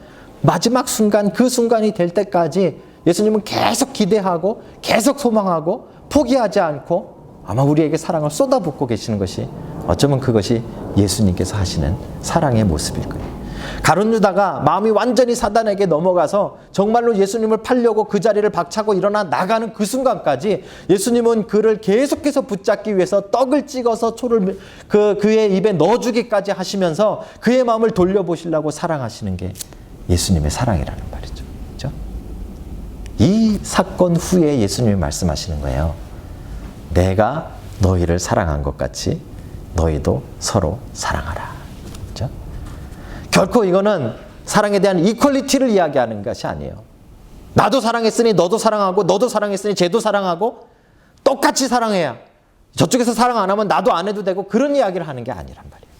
마지막 순간, 그 순간이 될 때까지 예수님은 계속 기대하고 계속 소망하고 포기하지 않고 아마 우리에게 사랑을 쏟아붓고 계시는 것이, 어쩌면 그것이 예수님께서 하시는 사랑의 모습일 거예요. 가룟 유다가 마음이 완전히 사단에게 넘어가서 정말로 예수님을 팔려고 그 자리를 박차고 일어나 나가는 그 순간까지 예수님은 그를 계속해서 붙잡기 위해서 떡을 찍어서 초를 그의 입에 넣어주기까지 하시면서 그의 마음을 돌려보시려고 사랑하시는 게 예수님의 사랑이라는 말이죠. 그렇죠? 이 사건 후에 예수님이 말씀하시는 거예요. 내가 너희를 사랑한 것 같이 너희도 서로 사랑하라. 그렇죠? 결코 이거는 사랑에 대한 이퀄리티를 이야기하는 것이 아니에요. 나도 사랑했으니 너도 사랑하고, 너도 사랑했으니 쟤도 사랑하고, 똑같이 사랑해야, 저쪽에서 사랑 안 하면 나도 안 해도 되고, 그런 이야기를 하는 게 아니란 말이에요.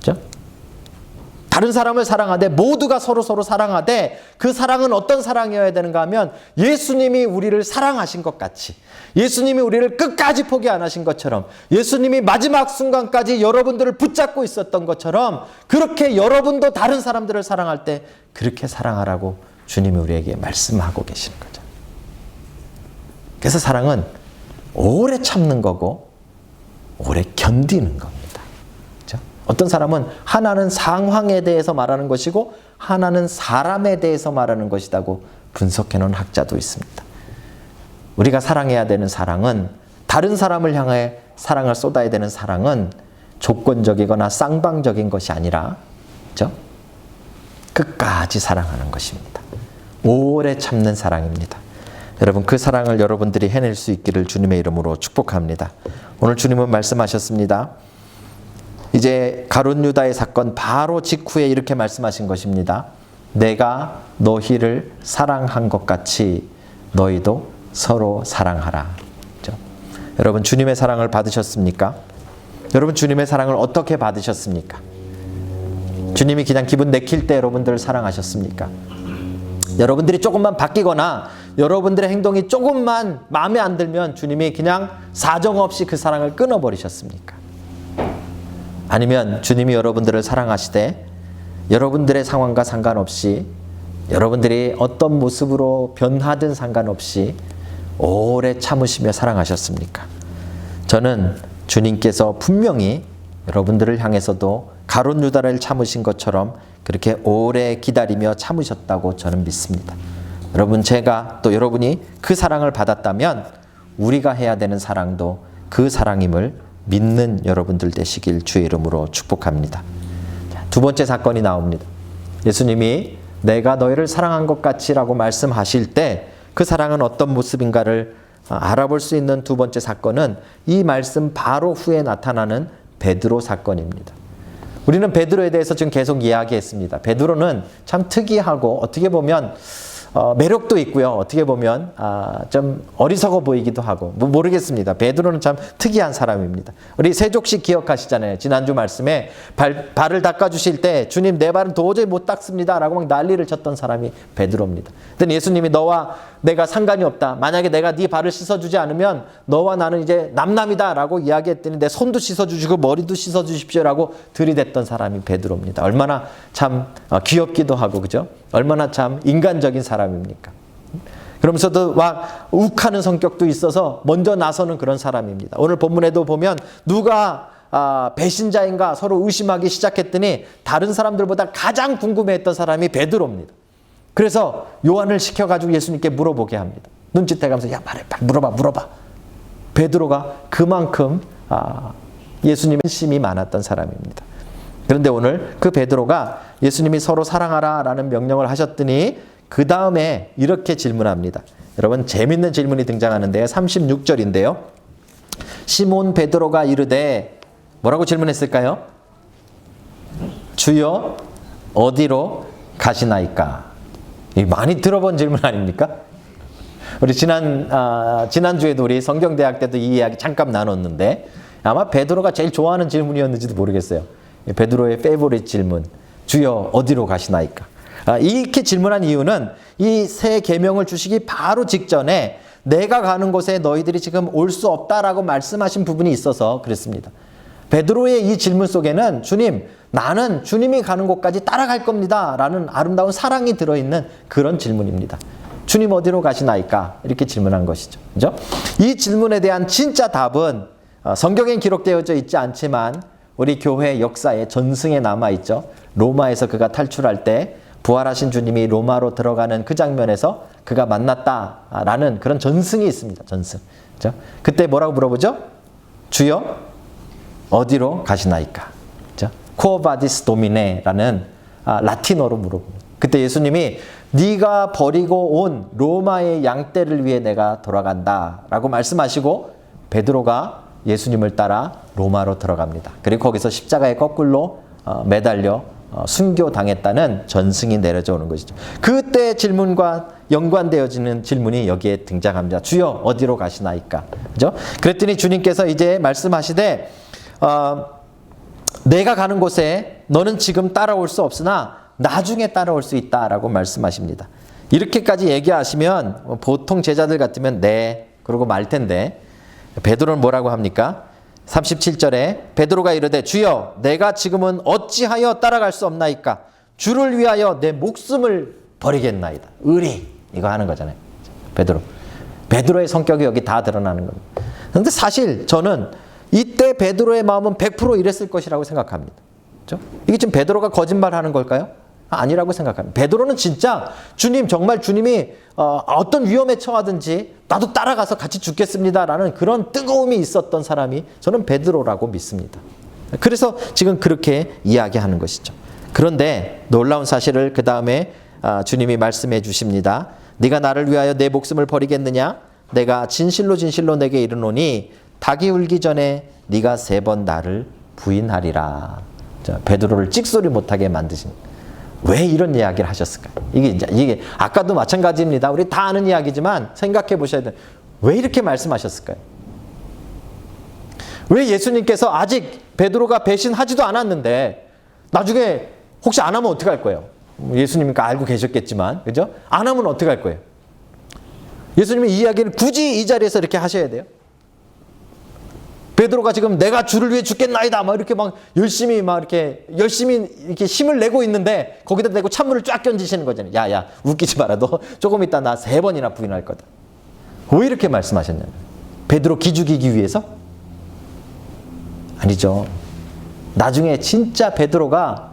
그렇죠? 다른 사람을 사랑하되, 모두가 서로 사랑하되, 그 사랑은 어떤 사랑이어야 되는가 하면 예수님이 우리를 사랑하신 것 같이, 예수님이 우리를 끝까지 포기 안 하신 것처럼, 예수님이 마지막 순간까지 여러분들을 붙잡고 있었던 것처럼, 그렇게 여러분도 다른 사람들을 사랑할 때 그렇게 사랑하라고 주님이 우리에게 말씀하고 계시는 거죠. 그래서 사랑은 오래 참는 거고 오래 견디는 겁니다. 어떤 사람은 하나는 상황에 대해서 말하는 것이고 하나는 사람에 대해서 말하는 것이라고 분석해 놓은 학자도 있습니다. 우리가 사랑해야 되는 사랑은, 다른 사람을 향해 사랑을 쏟아야 되는 사랑은 조건적이거나 쌍방적인 것이 아니라, 그렇죠? 끝까지 사랑하는 것입니다. 오래 참는 사랑입니다. 여러분, 그 사랑을 여러분들이 해낼 수 있기를 주님의 이름으로 축복합니다. 오늘 주님은 말씀하셨습니다. 이제 가룟 유다의 사건 바로 직후에 이렇게 말씀하신 것입니다. 내가 너희를 사랑한 것 같이 너희도 서로 사랑하라. 그렇죠? 여러분, 주님의 사랑을 받으셨습니까? 여러분, 주님의 사랑을 어떻게 받으셨습니까? 주님이 그냥 기분 내킬 때 여러분들을 사랑하셨습니까? 여러분들이 조금만 바뀌거나 여러분들의 행동이 조금만 마음에 안 들면 주님이 그냥 사정없이 그 사랑을 끊어버리셨습니까? 아니면 주님이 여러분들을 사랑하시되 여러분들의 상황과 상관없이, 여러분들이 어떤 모습으로 변하든 상관없이 오래 참으시며 사랑하셨습니까? 저는 주님께서 분명히 여러분들을 향해서도 가룟 유다를 참으신 것처럼 그렇게 오래 기다리며 참으셨다고 저는 믿습니다. 여러분, 제가 또 여러분이 그 사랑을 받았다면 우리가 해야 되는 사랑도 그 사랑임을 믿는 여러분들 되시길 주의 이름으로 축복합니다. 두 번째 사건이 나옵니다. 예수님이 내가 너희를 사랑한 것 같이라고 말씀하실 때 그 사랑은 어떤 모습인가를 알아볼 수 있는 두 번째 사건은 이 말씀 바로 후에 나타나는 베드로 사건입니다. 우리는 베드로에 대해서 지금 계속 이야기했습니다. 베드로는 참 특이하고 어떻게 보면 매력도 있고요. 어떻게 보면 좀 어리석어 보이기도 하고 모르겠습니다. 베드로는 참 특이한 사람입니다. 우리 세족식 기억하시잖아요. 지난주 말씀에 발을 닦아주실 때 주님 내 발은 도저히 못 닦습니다 라고 막 난리를 쳤던 사람이 베드로입니다. 근데 예수님이 너와 내가 상관이 없다. 만약에 내가 네 발을 씻어주지 않으면 너와 나는 이제 남남이다 라고 이야기했더니 내 손도 씻어주시고 머리도 씻어주십시오 라고 들이댔던 사람이 베드로입니다. 얼마나 참 귀엽기도 하고, 그죠? 얼마나 참 인간적인 사람입니까? 그러면서도 막 욱하는 성격도 있어서 먼저 나서는 그런 사람입니다. 오늘 본문에도 보면 누가 배신자인가 서로 의심하기 시작했더니 다른 사람들보다 가장 궁금해했던 사람이 베드로입니다. 그래서 요한을 시켜가지고 예수님께 물어보게 합니다. 눈짓해가면서 야 말해, 물어봐. 베드로가 그만큼 예수님의 관심이 많았던 사람입니다. 그런데 오늘 그 베드로가 예수님이 서로 사랑하라 라는 명령을 하셨더니 그 다음에 이렇게 질문합니다. 여러분 재밌는 질문이 등장하는데요. 36절인데요. 시몬 베드로가 이르되 뭐라고 질문했을까요? 주여 어디로 가시나이까? 많이 들어본 질문 아닙니까? 우리 지난주에도 우리 성경대학 때도 이 이야기 잠깐 나눴는데 아마 베드로가 제일 좋아하는 질문이었는지도 모르겠어요. 베드로의 페이보릿 질문. 주여 어디로 가시나이까? 이렇게 질문한 이유는 이 새 계명을 주시기 바로 직전에 내가 가는 곳에 너희들이 지금 올 수 없다라고 말씀하신 부분이 있어서 그랬습니다. 베드로의 이 질문 속에는 주님, 나는 주님이 가는 곳까지 따라갈 겁니다 라는 아름다운 사랑이 들어있는 그런 질문입니다. 주님 어디로 가시나이까? 이렇게 질문한 것이죠. 그죠? 이 질문에 대한 진짜 답은 성경엔 기록되어져 있지 않지만 우리 교회 역사에 전승에 남아있죠. 로마에서 그가 탈출할 때 부활하신 주님이 로마로 들어가는 그 장면에서 그가 만났다라는 그런 전승이 있습니다. 전승. 그죠? 그때 뭐라고 물어보죠? 주여 어디로 가시나이까? 그죠? Quo vadis Domine라는 라틴어로 물어봅니다. 그때 예수님이 네가 버리고 온 로마의 양떼를 위해 내가 돌아간다 라고 말씀하시고 베드로가 예수님을 따라 로마로 들어갑니다. 그리고 거기서 십자가에 거꾸로 매달려 순교당했다는 전승이 내려져 오는 것이죠. 그때 질문과 연관되어지는 질문이 여기에 등장합니다. 주여 어디로 가시나이까? 그죠? 그랬더니 주님께서 이제 말씀하시되 내가 가는 곳에 너는 지금 따라올 수 없으나 나중에 따라올 수 있다라고 말씀하십니다. 이렇게까지 얘기하시면 보통 제자들 같으면 네 그러고 말 텐데 베드로는 뭐라고 합니까? 37절에 베드로가 이르되 주여 내가 지금은 어찌하여 따라갈 수 없나이까? 주를 위하여 내 목숨을 버리겠나이다. 의리 이거 하는 거잖아요. 베드로의 성격이 여기 다 드러나는 겁니다. 그런데 사실 저는 이때 베드로의 마음은 100% 이랬을 것이라고 생각합니다. 그렇죠? 이게 지금 베드로가 거짓말하는 걸까요? 아니라고 생각합니다. 베드로는 진짜 주님 정말 주님이 어떤 위험에 처하든지 나도 따라가서 같이 죽겠습니다라는 그런 뜨거움이 있었던 사람이 저는 베드로라고 믿습니다. 그래서 지금 그렇게 이야기하는 것이죠. 그런데 놀라운 사실을 그 다음에 주님이 말씀해 주십니다. 네가 나를 위하여 내 목숨을 버리겠느냐? 내가 진실로 진실로 내게 이르노니 닭이 울기 전에 네가 3번 나를 부인하리라. 자, 베드로를 찍소리 못하게 만드신. 왜 이런 이야기를 하셨을까요? 이게 아까도 마찬가지입니다. 우리 다 아는 이야기지만 생각해 보셔야 돼요. 왜 이렇게 말씀하셨을까요? 왜 예수님께서 아직 베드로가 배신하지도 않았는데 나중에 혹시 안 하면 어떻게 할 거예요? 예수님이니까 알고 계셨겠지만, 그죠? 안 하면 어떻게 할 거예요? 예수님이 이 이야기를 굳이 이 자리에서 이렇게 하셔야 돼요? 베드로가 지금 내가 주를 위해 죽겠나이다 이렇게 열심히 이렇게 힘을 내고 있는데 거기다 대고 찬물을 쫙 던지시는 거잖아요. 야 웃기지 마라. 너 조금 있다 나 3번이나 부인할 거다. 왜 이렇게 말씀하셨냐면 베드로 기죽이기 위해서? 아니죠. 나중에 진짜 베드로가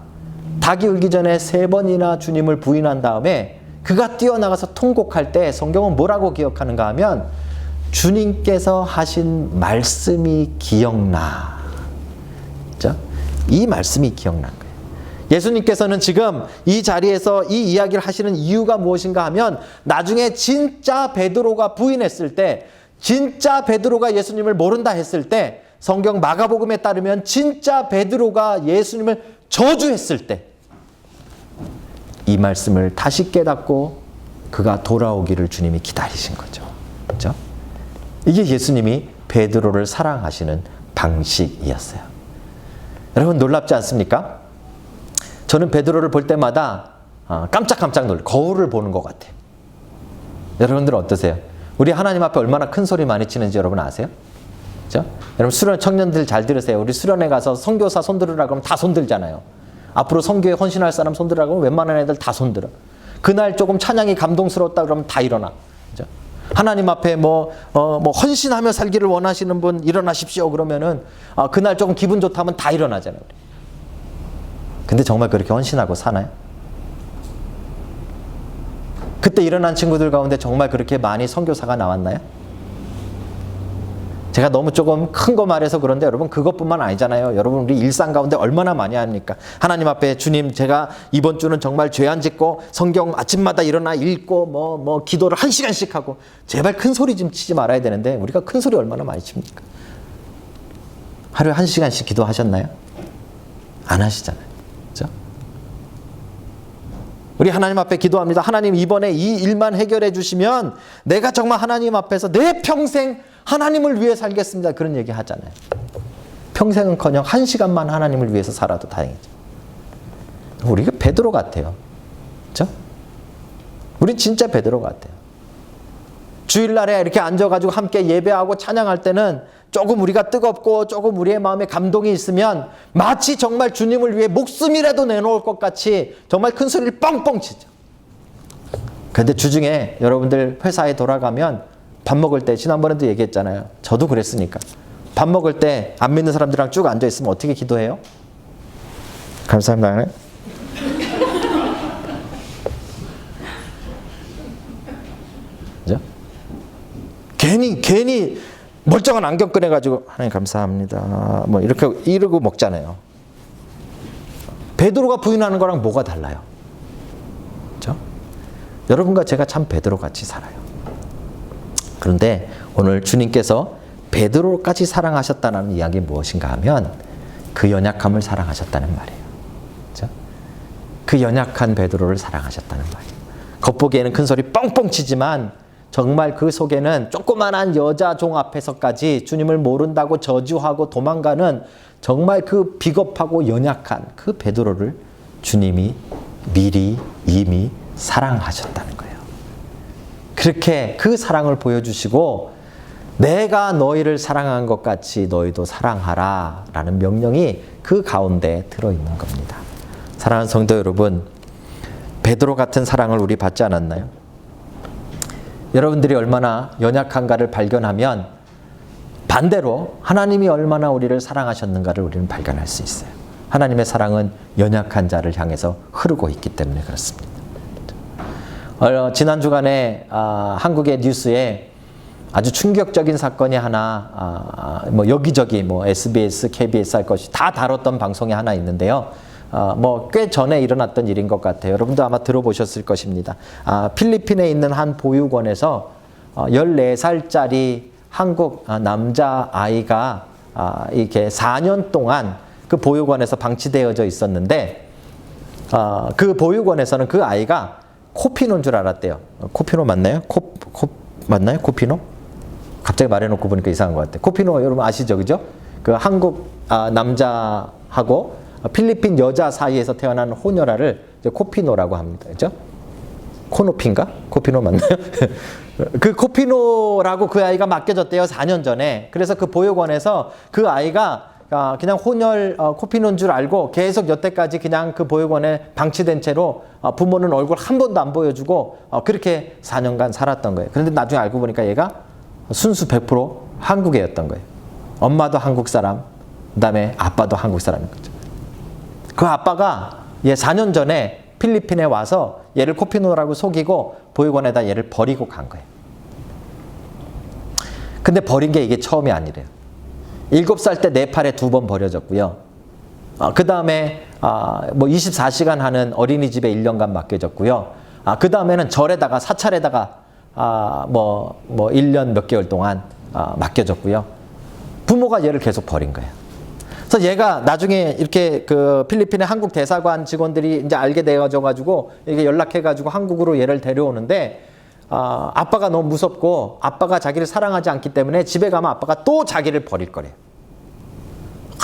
닭이 울기 전에 3번이나 주님을 부인한 다음에 그가 뛰어나가서 통곡할 때 성경은 뭐라고 기억하는가 하면 주님께서 하신 말씀이 기억나. 그렇죠? 이 말씀이 기억난 거예요. 예수님께서는 지금 이 자리에서 이 이야기를 하시는 이유가 무엇인가 하면 나중에 진짜 베드로가 부인했을 때 진짜 베드로가 예수님을 모른다 했을 때 성경 마가복음에 따르면 진짜 베드로가 예수님을 저주했을 때 이 말씀을 다시 깨닫고 그가 돌아오기를 주님이 기다리신 거죠. 그렇죠? 이게 예수님이 베드로를 사랑하시는 방식이었어요. 여러분 놀랍지 않습니까? 저는 베드로를 볼 때마다 깜짝깜짝 놀라요. 거울을 보는 것 같아요. 여러분들은 어떠세요? 우리 하나님 앞에 얼마나 큰 소리 많이 치는지 여러분 아세요? 그렇죠? 여러분 수련 청년들 잘 들으세요. 우리 수련회 가서 선교사 손들으라 그러면 다 손들잖아요. 앞으로 선교에 헌신할 사람 손들으라 그러면 웬만한 애들 다 손들어. 그날 조금 찬양이 감동스러웠다 그러면 다 일어나. 그렇죠? 하나님 앞에 헌신하며 살기를 원하시는 분 일어나십시오 그러면은 그날 조금 기분 좋다면 다 일어나잖아요. 근데 정말 그렇게 헌신하고 사나요? 그때 일어난 친구들 가운데 정말 그렇게 많이 선교사가 나왔나요? 제가 너무 조금 큰 거 말해서 그런데 여러분 그것뿐만 아니잖아요. 여러분 우리 일상 가운데 얼마나 많이 합니까? 하나님 앞에 주님 제가 이번 주는 정말 죄 안 짓고 성경 아침마다 일어나 읽고 뭐 기도를 1시간씩 하고 제발 큰 소리 좀 치지 말아야 되는데 우리가 큰 소리 얼마나 많이 칩니까? 하루에 1시간씩 기도하셨나요? 안 하시잖아요. 그렇죠? 우리 하나님 앞에 기도합니다. 하나님 이번에 이 일만 해결해 주시면 내가 정말 하나님 앞에서 내 평생 하나님을 위해 살겠습니다. 그런 얘기 하잖아요. 평생은커녕 1시간만 하나님을 위해서 살아도 다행이죠. 우리가 베드로 같아요. 그렇죠? 우리 진짜 베드로 같아요. 주일날에 이렇게 앉아가지고 함께 예배하고 찬양할 때는 조금 우리가 뜨겁고 조금 우리의 마음에 감동이 있으면 마치 정말 주님을 위해 목숨이라도 내놓을 것 같이 정말 큰 소리를 뻥뻥 치죠. 그런데 주중에 여러분들 회사에 돌아가면 밥 먹을 때 지난번에도 얘기했잖아요. 저도 그랬으니까. 밥 먹을 때 안 믿는 사람들이랑 쭉 앉아있으면 어떻게 기도해요? 감사합니다. 그죠? 괜히 멀쩡한 안경 꺼내가지고 하나님 감사합니다. 뭐 이렇게 이러고 먹잖아요. 베드로가 부인하는 거랑 뭐가 달라요? 그죠? 여러분과 제가 참 베드로 같이 살아요. 그런데 오늘 주님께서 베드로까지 사랑하셨다는 이야기는 무엇인가 하면 그 연약함을 사랑하셨다는 말이에요. 그렇죠? 그 연약한 베드로를 사랑하셨다는 말이에요. 겉보기에는 큰 소리 뻥뻥 치지만 정말 그 속에는 조그만한 여자 종 앞에서까지 주님을 모른다고 저주하고 도망가는 정말 그 비겁하고 연약한 그 베드로를 주님이 미리 이미 사랑하셨다는 거예요. 그렇게 그 사랑을 보여주시고 내가 너희를 사랑한 것 같이 너희도 사랑하라 라는 명령이 그 가운데 들어있는 겁니다. 사랑하는 성도 여러분, 베드로 같은 사랑을 우리 받지 않았나요? 여러분들이 얼마나 연약한가를 발견하면 반대로 하나님이 얼마나 우리를 사랑하셨는가를 우리는 발견할 수 있어요. 하나님의 사랑은 연약한 자를 향해서 흐르고 있기 때문에 그렇습니다. 지난 주간에 한국의 뉴스에 아주 충격적인 사건이 하나 뭐 여기저기 뭐 SBS, KBS 할 것이 다 다뤘던 방송이 하나 있는데요. 뭐 꽤 전에 일어났던 일인 것 같아요. 여러분도 아마 들어보셨을 것입니다. 필리핀에 있는 한 보육원에서 14살짜리 한국 남자 아이가 이렇게 4년 동안 그 보육원에서 방치되어져 있었는데 그 보육원에서는 그 아이가 코피노인 줄 알았대요. 코피노 맞나요? 맞나요? 코피노? 갑자기 말해놓고 보니까 이상한 것 같아요. 코피노 여러분 아시죠? 그죠? 그 한국 남자하고 필리핀 여자 사이에서 태어난 호녀라를 코피노라고 합니다. 그죠? 코노피인가? 코피노 맞나요? 그 코피노라고 그 아이가 맡겨졌대요. 4년 전에. 그래서 그 보육원에서 그 아이가 그냥 혼혈 코피노인 줄 알고 계속 여태까지 그냥 그 보육원에 방치된 채로 부모는 얼굴 한 번도 안 보여주고 그렇게 4년간 살았던 거예요. 그런데 나중에 알고 보니까 얘가 순수 100% 한국애였던 거예요. 엄마도 한국 사람, 그 다음에 아빠도 한국 사람인 거죠. 그 아빠가 얘 4년 전에 필리핀에 와서 얘를 코피노라고 속이고 보육원에다 얘를 버리고 간 거예요. 근데 버린 게 이게 처음이 아니래요. 7살 때 네팔에 2번 버려졌고요. 그 다음에 뭐 24시간 하는 어린이집에 1년간 맡겨졌고요. 그 다음에는 절에다가 사찰에다가 뭐 1년 몇 개월 동안 맡겨졌고요. 부모가 얘를 계속 버린 거예요. 그래서 얘가 나중에 이렇게 그 필리핀의 한국 대사관 직원들이 이제 알게 되어져가지고 이게 연락해가지고 한국으로 얘를 데려오는데 아빠가 너무 무섭고 아빠가 자기를 사랑하지 않기 때문에 집에 가면 아빠가 또 자기를 버릴 거래요.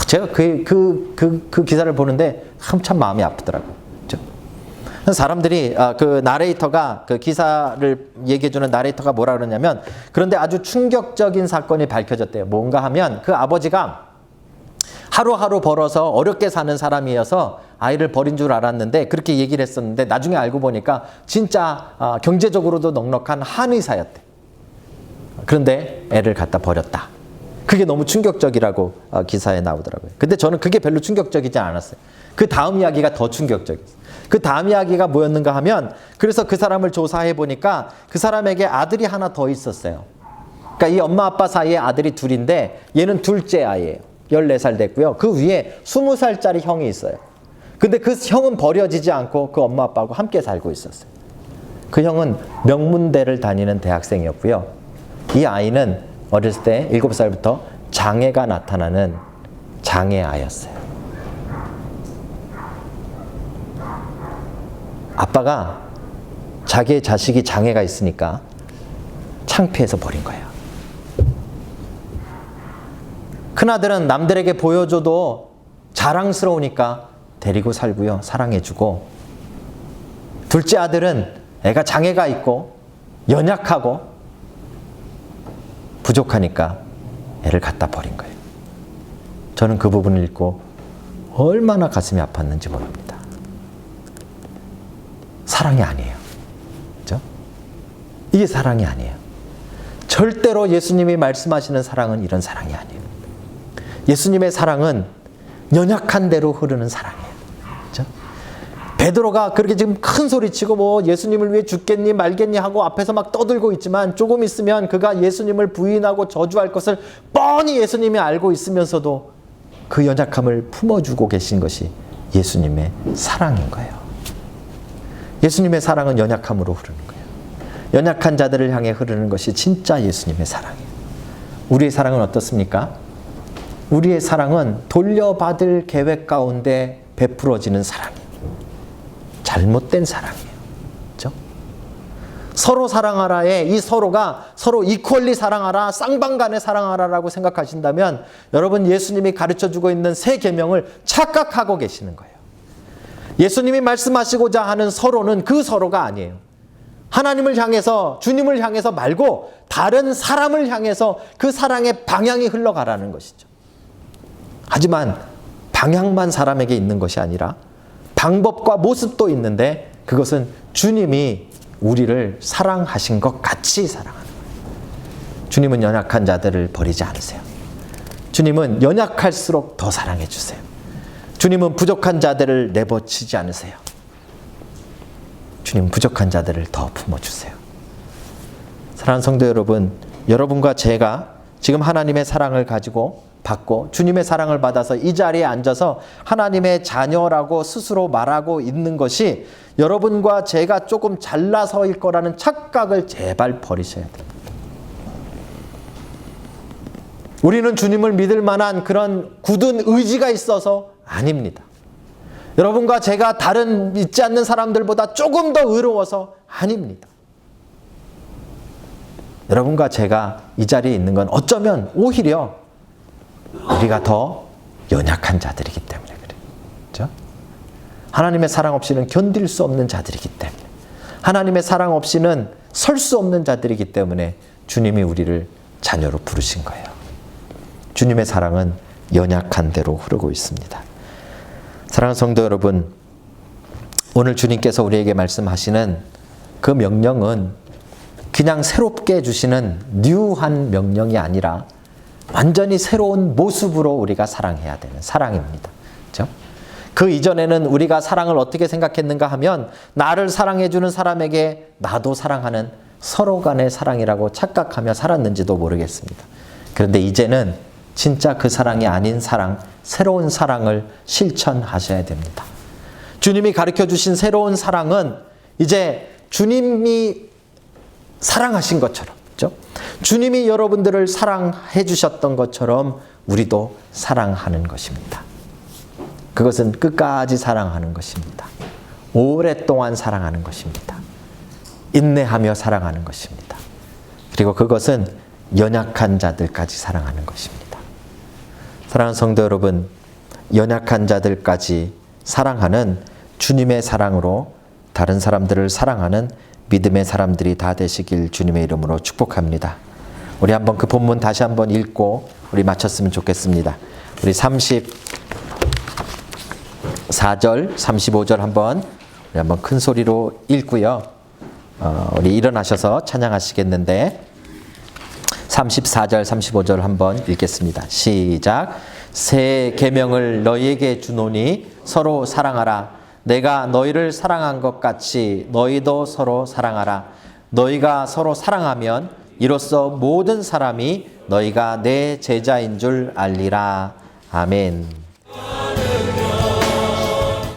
제가 그 기사를 보는데 참 마음이 아프더라고요. 그렇죠? 사람들이 그 나레이터가 그 기사를 얘기해주는 나레이터가 뭐라 그러냐면 그런데 아주 충격적인 사건이 밝혀졌대요. 뭔가 하면 그 아버지가 하루하루 벌어서 어렵게 사는 사람이어서 아이를 버린 줄 알았는데 그렇게 얘기를 했었는데 나중에 알고 보니까 진짜 경제적으로도 넉넉한 한의사였대. 그런데 애를 갖다 버렸다. 그게 너무 충격적이라고 기사에 나오더라고요. 근데 저는 그게 별로 충격적이지 않았어요. 그 다음 이야기가 더 충격적이었어요. 그 다음 이야기가 뭐였는가 하면 그래서 그 사람을 조사해 보니까 그 사람에게 아들이 하나 더 있었어요. 그러니까 이 엄마 아빠 사이에 아들이 둘인데 얘는 둘째 아이예요. 14살 됐고요. 그 위에 20살짜리 형이 있어요. 근데 그 형은 버려지지 않고 그 엄마 아빠하고 함께 살고 있었어요. 그 형은 명문대를 다니는 대학생이었고요. 이 아이는 어렸을 때 7살부터 장애가 나타나는 장애아였어요. 아빠가 자기의 자식이 장애가 있으니까 창피해서 버린 거예요. 큰아들은 남들에게 보여줘도 자랑스러우니까 데리고 살고요. 사랑해주고, 둘째 아들은 애가 장애가 있고 연약하고 부족하니까 애를 갖다 버린 거예요. 저는 그 부분을 읽고 얼마나 가슴이 아팠는지 모릅니다. 사랑이 아니에요. 그렇죠? 이게 사랑이 아니에요. 절대로 예수님이 말씀하시는 사랑은 이런 사랑이 아니에요. 예수님의 사랑은 연약한 대로 흐르는 사랑이에요. 그렇죠? 베드로가 그렇게 지금 큰 소리치고 뭐 예수님을 위해 죽겠니 말겠니 하고 앞에서 막 떠들고 있지만 조금 있으면 그가 예수님을 부인하고 저주할 것을 뻔히 예수님이 알고 있으면서도 그 연약함을 품어주고 계신 것이 예수님의 사랑인 거예요. 예수님의 사랑은 연약함으로 흐르는 거예요. 연약한 자들을 향해 흐르는 것이 진짜 예수님의 사랑이에요. 우리의 사랑은 어떻습니까? 우리의 사랑은 돌려받을 계획 가운데 베풀어지는 사랑이에요. 잘못된 사랑이에요. 그렇죠? 서로 사랑하라에 이 서로가 서로 이퀄리 사랑하라, 쌍방간에 사랑하라라고 생각하신다면 여러분 예수님이 가르쳐주고 있는 새 계명을 착각하고 계시는 거예요. 예수님이 말씀하시고자 하는 서로는 그 서로가 아니에요. 하나님을 향해서, 주님을 향해서 말고 다른 사람을 향해서 그 사랑의 방향이 흘러가라는 것이죠. 하지만 방향만 사람에게 있는 것이 아니라 방법과 모습도 있는데 그것은 주님이 우리를 사랑하신 것 같이 사랑하는 거예요. 주님은 연약한 자들을 버리지 않으세요. 주님은 연약할수록 더 사랑해 주세요. 주님은 부족한 자들을 내버치지 않으세요. 주님은 부족한 자들을 더 품어주세요. 사랑하는 성도 여러분, 여러분과 제가 지금 하나님의 사랑을 가지고 받고 주님의 사랑을 받아서 이 자리에 앉아서 하나님의 자녀라고 스스로 말하고 있는 것이 여러분과 제가 조금 잘나서일 거라는 착각을 제발 버리셔야 돼요. 우리는 주님을 믿을 만한 그런 굳은 의지가 있어서 아닙니다. 여러분과 제가 다른 믿지 않는 사람들보다 조금 더 의로워서 아닙니다. 여러분과 제가 이 자리에 있는 건 어쩌면 오히려 우리가 더 연약한 자들이기 때문에 그래요. 그렇죠? 하나님의 사랑 없이는 견딜 수 없는 자들이기 때문에, 하나님의 사랑 없이는 설 수 없는 자들이기 때문에 주님이 우리를 자녀로 부르신 거예요. 주님의 사랑은 연약한 대로 흐르고 있습니다. 사랑하는 성도 여러분, 오늘 주님께서 우리에게 말씀하시는 그 명령은 그냥 새롭게 주시는 뉴한 명령이 아니라 완전히 새로운 모습으로 우리가 사랑해야 되는 사랑입니다. 그렇죠? 그 이전에는 우리가 사랑을 어떻게 생각했는가 하면 나를 사랑해주는 사람에게 나도 사랑하는 서로 간의 사랑이라고 착각하며 살았는지도 모르겠습니다. 그런데 이제는 진짜 그 사랑이 아닌 사랑, 새로운 사랑을 실천하셔야 됩니다. 주님이 가르쳐 주신 새로운 사랑은 이제 주님이 사랑하신 것처럼, 그렇죠? 주님이 여러분들을 사랑해 주셨던 것처럼 우리도 사랑하는 것입니다. 그것은 끝까지 사랑하는 것입니다. 오랫동안 사랑하는 것입니다. 인내하며 사랑하는 것입니다. 그리고 그것은 연약한 자들까지 사랑하는 것입니다. 사랑하는 성도 여러분, 연약한 자들까지 사랑하는 주님의 사랑으로 다른 사람들을 사랑하는 믿음의 사람들이 다 되시길 주님의 이름으로 축복합니다. 우리 한번 그 본문 다시 한번 읽고 우리 마쳤으면 좋겠습니다. 우리 34절, 35절 우리 한번 큰 소리로 읽고요. 우리 일어나셔서 찬양하시겠는데 34절, 35절 한번 읽겠습니다. 시작. 새 계명을 너희에게 주노니 서로 사랑하라. 내가 너희를 사랑한 것 같이 너희도 서로 사랑하라. 너희가 서로 사랑하면 이로써 모든 사람이 너희가 내 제자인 줄 알리라. 아멘.